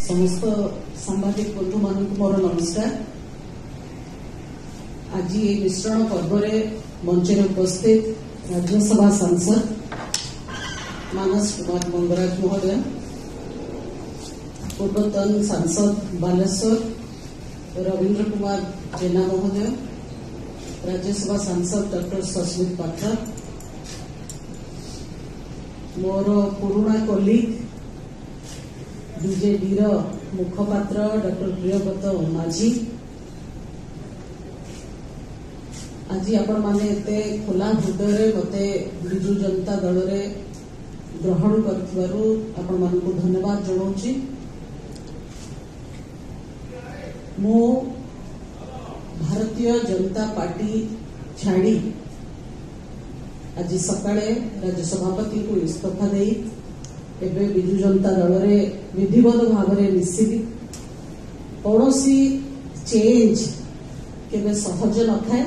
समस्त सांबादिक बंधु मान मोर नमस्कार। आज ये मिश्रण पर्व मंचर उपस्थित राज्यसभा सांसद मानस कुमार मंगराज महोदय, पूर्वतन सांसद बालेश्वर रवींद्र कुमार जेना महोदय, राज्यसभा सांसद डॉक्टर सस्मित पाठक, मोर पुराणा कलिग बीजेडी मुखपात्र डॉक्टर प्रियव्रत माझी, आज आपण माने एते खोला हृदय मते बिजु जनता दल रे ग्रहण करथिबारु आपण मानकु धन्यवाद जणाउछि। मो भारतीय जनता पार्टी छाड़ी आज सकाळे राज्य सभापति को इस्तीफा देई एबे बिजु जनता दल रे विधिवत भाव में मिसिबी। कौनसी चेंज केबे सहज न थाए,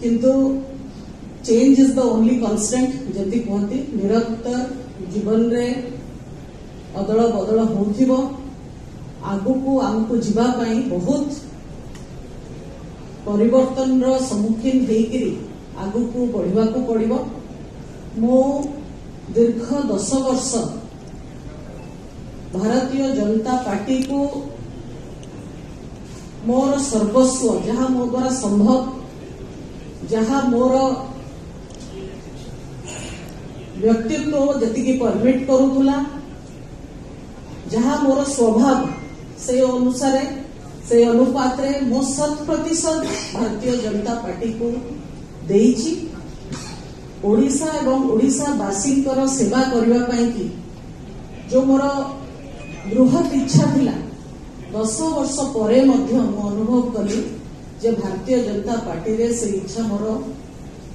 किंतु change is the only constant. जदि कहती निरंतर जीवन रे अदल बदल होथिबो, आगु को हमको जीवा पाई बहुत परिवर्तन रो सम्मुखीन हेकरी आगु को बढ़िबा को पड़िबो। मो दीर्घ 10 वर्ष भारतीय जनता पार्टी को मोर सर्वस्व जहाँ मो द्वारा संभव, जहाँ मोर व्यक्तित्व जति परमिट करूला, जहाँ मोर स्वभाव से अनुसार से अनुपात रे मो 100% भारतीय जनता पार्टी को देइछि। ओडिशा एवं ओडिशावासी सेवा करबा पई कि जो मोर बृहत इच्छा थिला 10 वर्ष परे मध्य मु अनुभव कली जे भारतीय जनता पार्टी रे से इच्छा मोर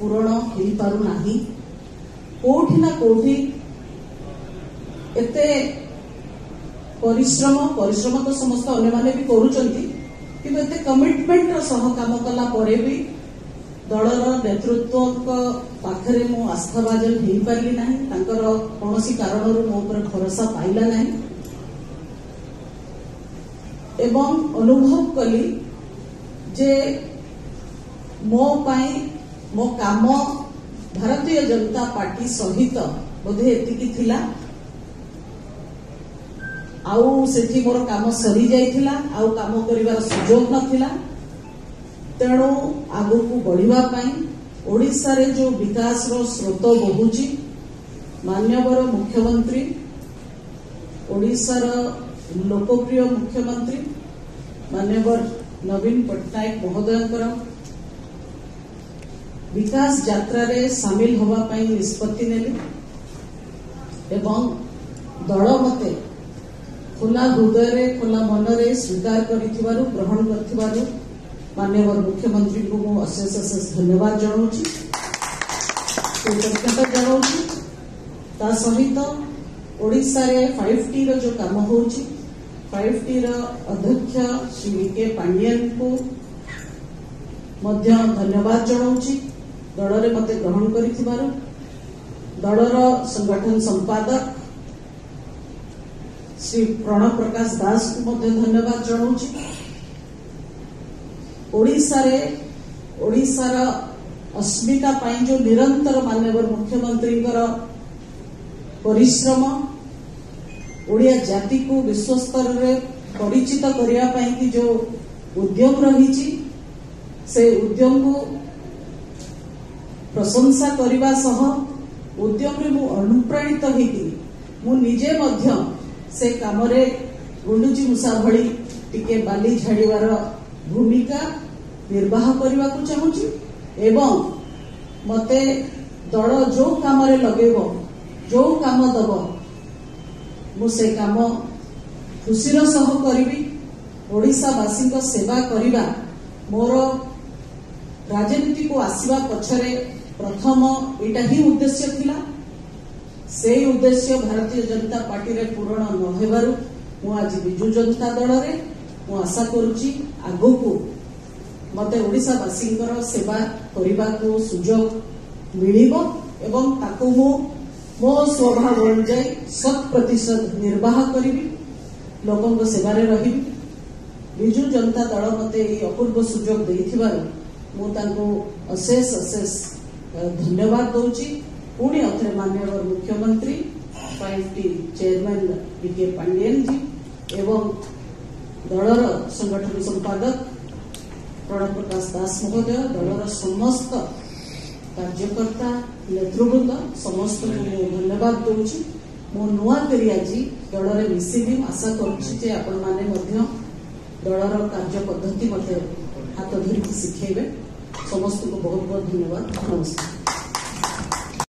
पूरण हो पारु नाही। कोठी ना कोठी एते परिश्रम तो समस्त अन्य माने भी करूचंती, किंतु एते कमिटमेंट रो सह काम कला परे भी दलर नेतृत्व पाखरे मु आस्थाभाजन हो पारि ना। कौन कारण मो पर भरोसा पाइला ना एवं अनुभव कली जे मो पाई मो काम भारतीय जनता पार्टी सहित बोधे एतिकी थिला। आउ सेठी मोर काम सरी जाइथिला, आउ काम करिवार सुजोग नथिला। तेणु आगु को बढ़िबा पाई ओडिशा रे जो विकास रो स्रोत बहुची, माननीय मुख्यमंत्री ओडिशा रो लोकप्रिय मुख्यमंत्री माननीय नवीन पट्टनायक महोदय विकास यात्रा रे सामिल होवा पाई निष्पत्ति नेले एवं दल मते खोला हृदय रे खोला मन रे स्वीकार करिथिबारु ग्रहण करथिबारु माननीय मुख्यमंत्री को मु अशेष धन्यवाद जनाऊँगी, कृतज्ञता जनाऊँगी। ता सहित ओडिशा रे 5T रो जो काम होउची, 5T रो अध्यक्ष श्री वी.के. पांडियन को मध्य धन्यवाद जनाऊँगी दल रे मते ग्रहण करिथिबारु। दलर संगठन संपादक श्री प्रणव प्रकाश दास को मध्य धन्यवाद जनाऊँगी। ओडिशा रा अस्मिता पाई जो निरंतर माननीय मुख्यमंत्री परिश्रम ओडिया जाति को विश्व स्तर रे परिचित करिया पाई कि जो उद्यम रही से उद्यम को प्रशंसा करने सह उद्यम रे मु अनुप्राणित होगी मु निजे मध्य से काम रे गुंडुची मूषा भली टिके बाली झाड़ीवार भूमिका निर्वाह करने को चाहूँगी एवं मते दल जो काम रे लगेबो, जो काम दब मु से काम खुशीर सह करी। ओडिशावासी सेवा करिबा मोर राजनीति को आसीबा पछरे प्रथम एटा ही उद्देश्य थिला। से उद्देश्य भारतीय जनता पार्टी रे पूर्ण न हेबारु मु आज बिजु जनता दल रे मु आशा करूची आगो को मते ओडिशावासी सेवा करिबा को सुजोग मिलिबो एवं ताको मो स्वभाव अनुଯାୟୀ 100% निर्वाह करी। लोकों सेवारे रही विजु जनता दल मते अपूर्व सुजोग देथिबारु मु तांको अशेष अशेष धन्यवाद दउची। पुणी अथरे माननीय मुख्यमंत्री 5T चेयरमैन बीके पांडियन जी एवं दलर संगठन संपादक प्रणव प्रकाश दास महोदय दलर समस्त कार्यकर्ता नेतृवृंद समस्त धन्यवाद दूची। मो नुआ करी आज दलर मिसिबी आशा करुच्ची आपण माने मध्य दलर कार्य पद्धति मते हाथ धरिकी शिखेबे। समस्त को बहुत बहुत धन्यवाद। नमस्कार।